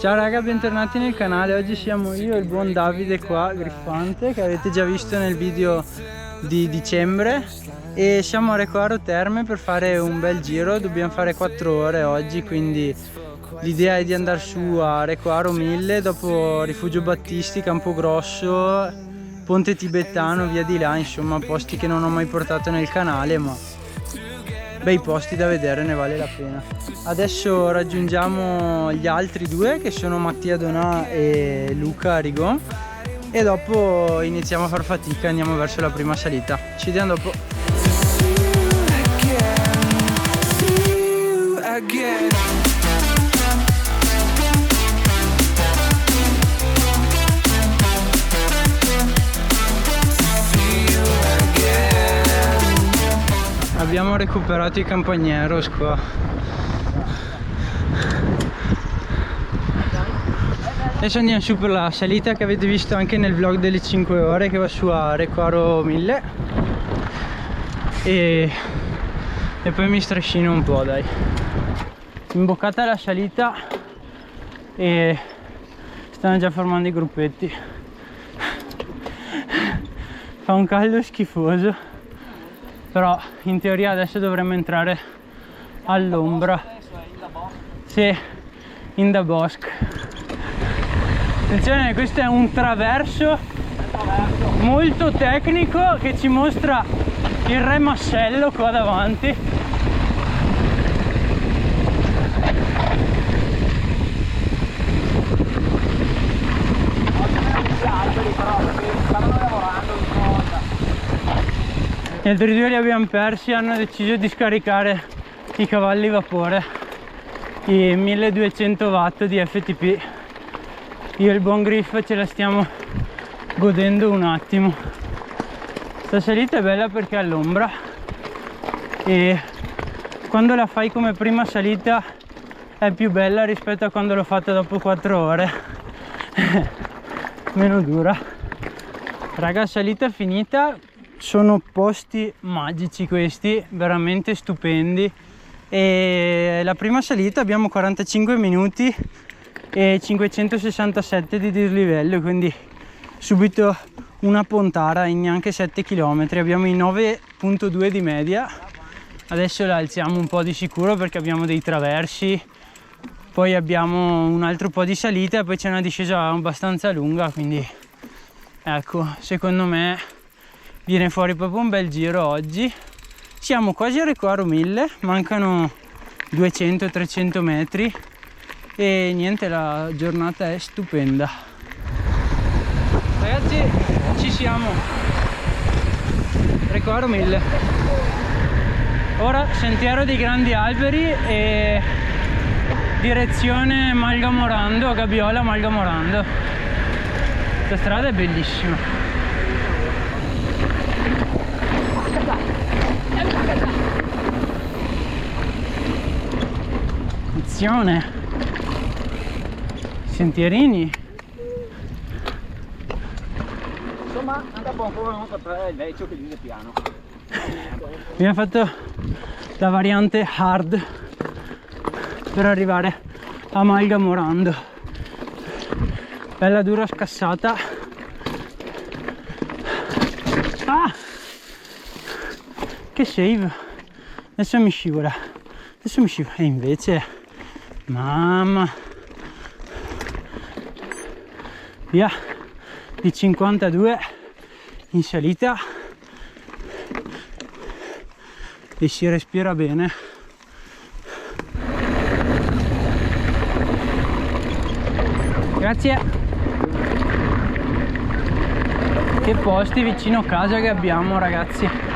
Ciao raga, bentornati nel canale. Oggi siamo io e il buon Davide qua, Griffante, che avete già visto nel video di dicembre, e siamo a Recoaro Terme per fare un bel giro. Dobbiamo fare 4 ore oggi, quindi l'idea è di andare su a Recoaro 1000, dopo Rifugio Battisti, Campogrosso, Ponte Tibetano, via di là, insomma posti che non ho mai portato nel canale, ma bei posti da vedere, ne vale la pena. Adesso raggiungiamo gli altri due che sono Mattia Donà e Luca Rigon, e dopo iniziamo a far fatica, andiamo verso la prima salita. Ci vediamo dopo. Abbiamo recuperato i campagneros qua. Adesso andiamo su per la salita che avete visto anche nel vlog delle 5 ore, che va su a Recoaro 1000, e poi mi strascino un po', dai. Imboccata la salita e stanno già formando i gruppetti. Fa un caldo schifoso, però in teoria adesso dovremmo entrare all'ombra. Sì, in da bosco. Attenzione, questo è un traverso molto tecnico che ci mostra il Re Massello qua davanti. Gli altri due li abbiamo persi, hanno deciso di scaricare i cavalli vapore, i 1200 watt di FTP. Io e il buon Griff ce la stiamo godendo un attimo. Questa salita è bella perché è all'ombra, e quando la fai come prima salita è più bella rispetto a quando l'ho fatta dopo 4 ore. Meno dura. Raga, salita finita. Sono posti magici questi, veramente stupendi. E la prima salita abbiamo 45 minuti e 567 di dislivello, quindi subito una pontara in neanche 7 km. Abbiamo i 9.2 di media. Adesso la alziamo un po' di sicuro perché abbiamo dei traversi, poi abbiamo un altro po' di salita e poi c'è una discesa abbastanza lunga, quindi ecco, secondo me viene fuori proprio un bel giro oggi. Siamo quasi a Recoaro 1000, mancano 200-300 metri e niente, la giornata è stupenda. Ragazzi, ci siamo. Recoaro 1000. Ora sentiero dei grandi alberi e direzione Malgamorando, Gabiola Malgamorando. Questa strada è bellissima. Attenzione, sentierini. Insomma, anche un po' non capire il vecchio che vive piano. Abbiamo fatto la variante hard per arrivare a Malgamorando. Bella dura scassata. Ah! Che save! Adesso mi scivola. Adesso mi scivola. E invece, mamma, via di 52 in salita e si respira bene. Grazie. Che posti vicino a casa che abbiamo, ragazzi.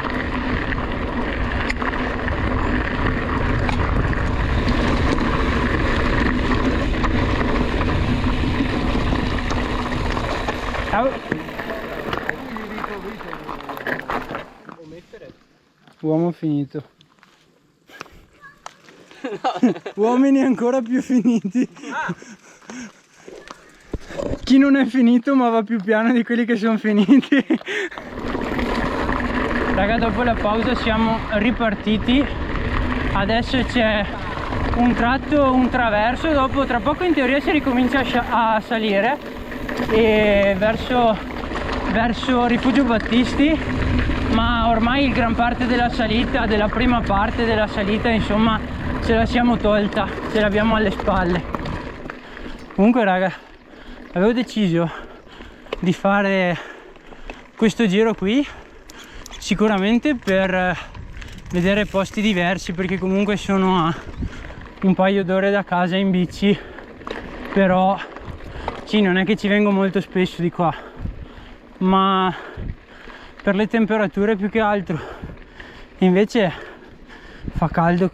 Ciao. Uomo finito. No. Uomini ancora più finiti. Ah. Chi non è finito ma va più piano di quelli che sono finiti. Raga, dopo la pausa siamo ripartiti. Adesso c'è un tratto, un traverso, dopo tra poco in teoria si ricomincia a salire e verso Rifugio Battisti, ma ormai il gran parte della salita, della prima parte della salita, insomma, ce la siamo tolta, ce l'abbiamo alle spalle. Comunque raga, avevo deciso di fare questo giro qui sicuramente per vedere posti diversi, perché comunque sono a un paio d'ore da casa in bici, però sì, non è che ci vengo molto spesso di qua, ma per le temperature più che altro. Invece fa caldo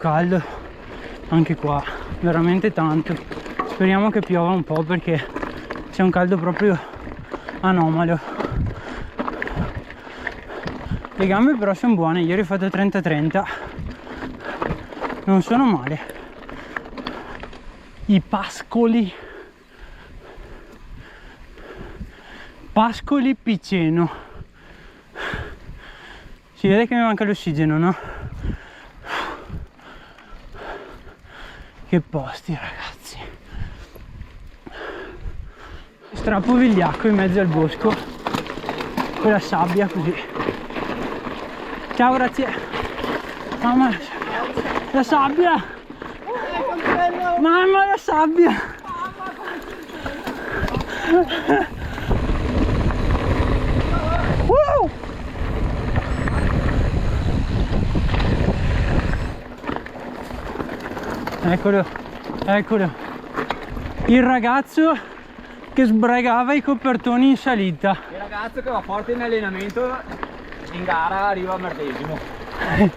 anche qua, veramente tanto. Speriamo che piova un po', perché c'è un caldo proprio anomalo. Le gambe però sono buone, ieri ho fatto 30-30, non sono male. I Pascoli Piceno, si vede che mi manca l'ossigeno, no? Che posti ragazzi, strappo vigliacco in mezzo al bosco con la sabbia così. Ciao, grazie. Mamma, la sabbia, mamma, la sabbia. Eccolo, eccolo, il ragazzo che sbragava i copertoni in salita. Il ragazzo che va forte in allenamento, in gara arriva al 20°.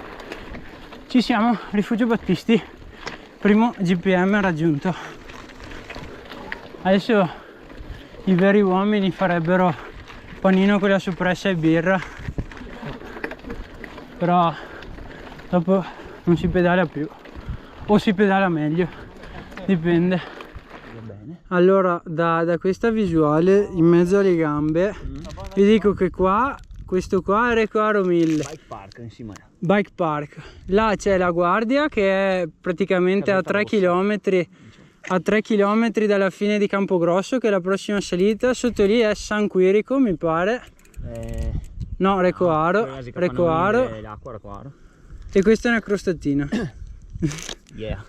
Ci siamo, Rifugio Battisti, primo GPM raggiunto. Adesso i veri uomini farebbero panino con la soppressa e birra, però dopo non si pedala più, o si pedala meglio, dipende. Allora da questa visuale in mezzo alle gambe vi dico che qua, questo qua è Recoaro 1000 Bike park insieme. Bike park. Là c'è la guardia che è praticamente a 3 km, a 3 km dalla fine di Campogrosso, che è la prossima salita. Sotto lì è San Quirico, mi pare. No, Recoaro. Recoaro. E questa è una crostatina. Yeah.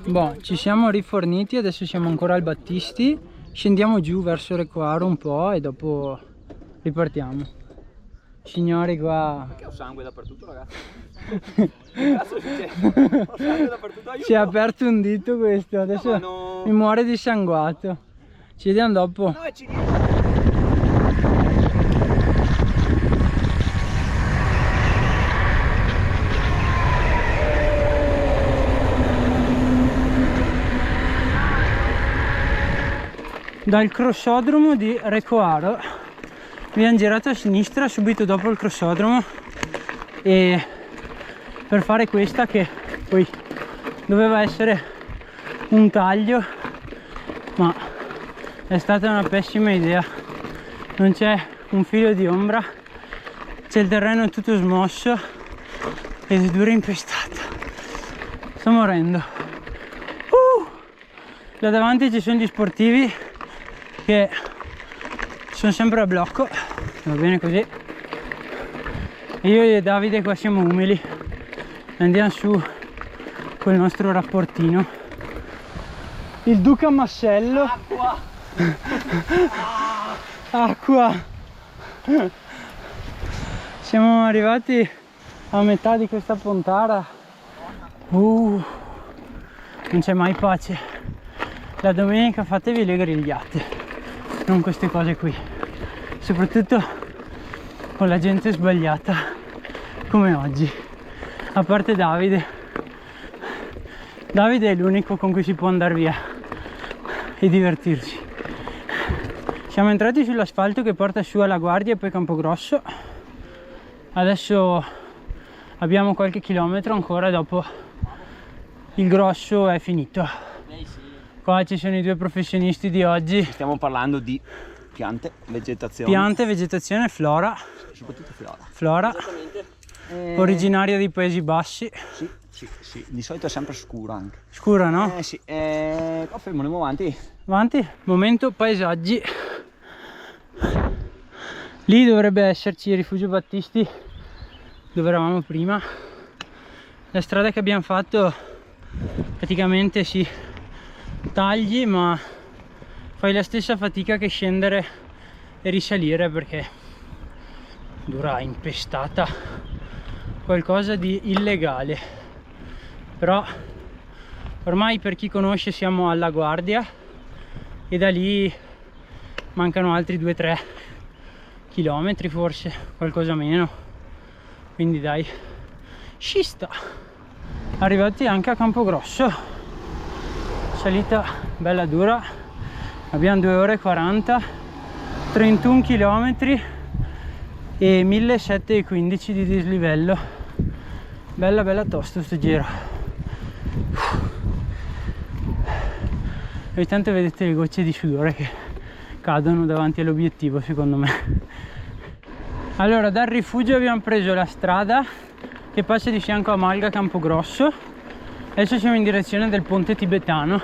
Boh, ci siamo riforniti, adesso siamo ancora al Battisti. Scendiamo giù verso Recoaro un po' e dopo ripartiamo. Signori qua... Perché ho sangue dappertutto ragazzi? Che cazzo succede? Ho sangue dappertutto, aiuto! Si è aperto un dito questo, adesso no. mi muore dissanguato. Ci vediamo dopo. No, ci... Dal crossodromo di Recoaro abbiamo girato a sinistra subito dopo il crossodromo, e per fare questa che poi doveva essere un taglio, ma è stata una pessima idea. Non c'è un filo di ombra, c'è il terreno tutto smosso ed è dura impestata. Sto morendo. Là davanti ci sono gli sportivi che sono sempre a blocco, va bene così. E io e Davide qua siamo umili, andiamo su col nostro rapportino. Il Duca Massello. Acqua! Acqua! Siamo arrivati a metà di questa pontara. Non c'è mai pace. La domenica fatevi le grigliate, non queste cose qui, soprattutto con la gente sbagliata come oggi, a parte Davide. Davide è l'unico con cui si può andare via e divertirsi. Siamo entrati sull'asfalto che porta su alla Guardia e poi Campogrosso. Adesso abbiamo qualche chilometro ancora, dopo il grosso è finito. Qua ci sono i due professionisti di oggi. Stiamo parlando di piante, vegetazione. Piante, vegetazione, flora. Soprattutto flora. Flora, originaria dei Paesi Bassi. Sì. Sì, sì, di solito è sempre scura anche. Scura, no? Sì, qua fermiamo avanti. Avanti, momento paesaggi. Lì dovrebbe esserci il rifugio Battisti dove eravamo prima. La strada che abbiamo fatto praticamente si tagli, ma fai la stessa fatica che scendere e risalire perché dura impestata, qualcosa di illegale. Però ormai, per chi conosce, siamo alla Guardia e da lì mancano altri 2-3 chilometri, forse qualcosa meno, quindi dai, ci sta. Arrivati anche a Campogrosso, salita bella dura, abbiamo 2 ore e 40, 31 km e 1715 di dislivello. Bella tosto sto giro. Ogni tanto vedete le gocce di sudore che cadono davanti all'obiettivo, secondo me. Allora, dal rifugio abbiamo preso la strada che passa di fianco a Malga Campogrosso. Adesso siamo in direzione del ponte tibetano.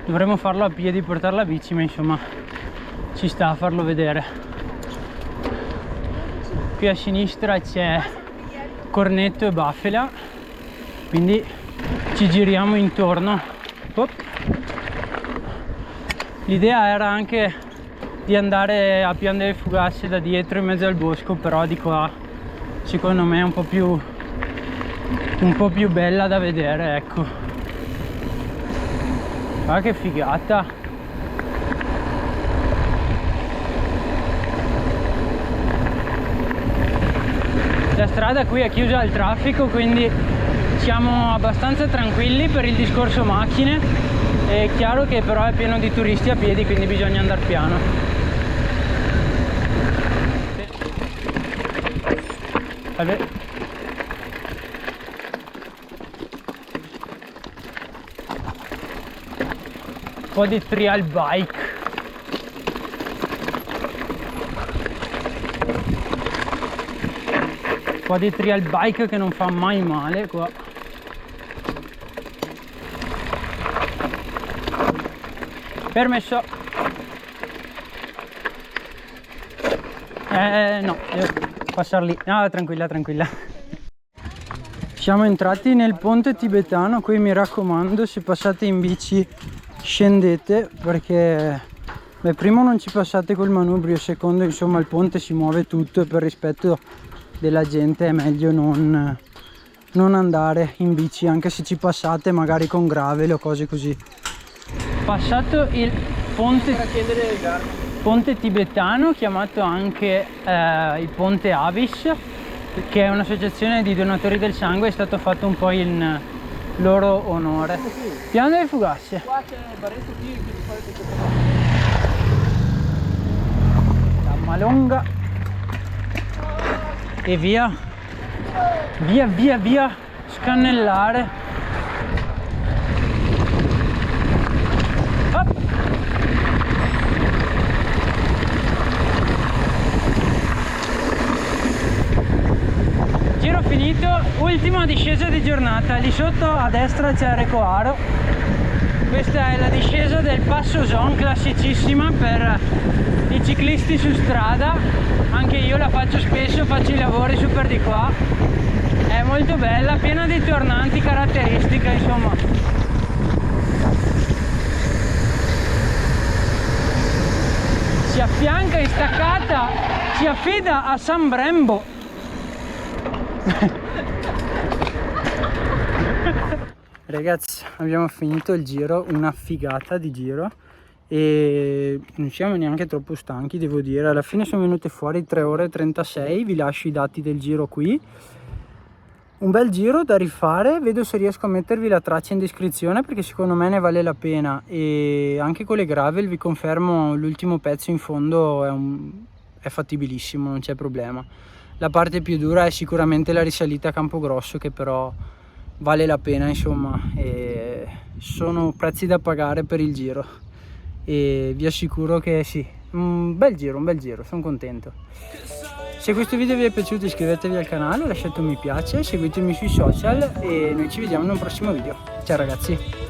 Dovremmo farlo a piedi, portare la bici, ma insomma ci sta a farlo vedere. Qui a sinistra c'è Cornetto e Bafela, quindi ci giriamo intorno. L'idea era anche di andare a Pian delle Fugasse da dietro in mezzo al bosco, però di qua secondo me è un po' più bella da vedere, ecco. Guarda che figata. La strada qui è chiusa al traffico, quindi siamo abbastanza tranquilli per il discorso macchine. È chiaro che però è pieno di turisti a piedi, quindi bisogna andare piano. Vabbè. Un po' di trial bike. Un po' di trial bike che non fa mai male qua. Permesso. No, devo passare lì. No, tranquilla. Siamo entrati nel ponte tibetano. Qui mi raccomando, se passate in bici scendete, perché primo non ci passate col manubrio, secondo insomma il ponte si muove tutto e per rispetto della gente è meglio non andare in bici, anche se ci passate magari con gravel o cose così. Passato il ponte tibetano, chiamato anche il ponte Avis, che è un'associazione di donatori del sangue, è stato fatto un po' in loro onore. Piano delle Fugasse. Qua c'è il baretto qui che ti fate la Malonga e via scannellare. Hop. Giro finito, ultima discesa di giornata. Lì sotto a destra c'è Recoaro. Questa è la discesa del Passo Zon, classicissima per i ciclisti su strada. Anche io la faccio spesso, faccio i lavori su per di qua. È molto bella, piena di tornanti, caratteristica, insomma. Si affianca in staccata, si affida a San Brembo. Ragazzi, abbiamo finito il giro, una figata di giro e non siamo neanche troppo stanchi, devo dire. Alla fine sono venute fuori 3 ore e 36, vi lascio i dati del giro qui. Un bel giro da rifare, vedo se riesco a mettervi la traccia in descrizione perché secondo me ne vale la pena, e anche con le gravel vi confermo l'ultimo pezzo in fondo è fattibilissimo, non c'è problema. La parte più dura è sicuramente la risalita a Campogrosso, che però vale la pena, insomma, e sono prezzi da pagare per il giro e vi assicuro che sì, un bel giro, sono contento. Se questo video vi è piaciuto iscrivetevi al canale, lasciate un mi piace, seguitemi sui social e noi ci vediamo in un prossimo video. Ciao ragazzi!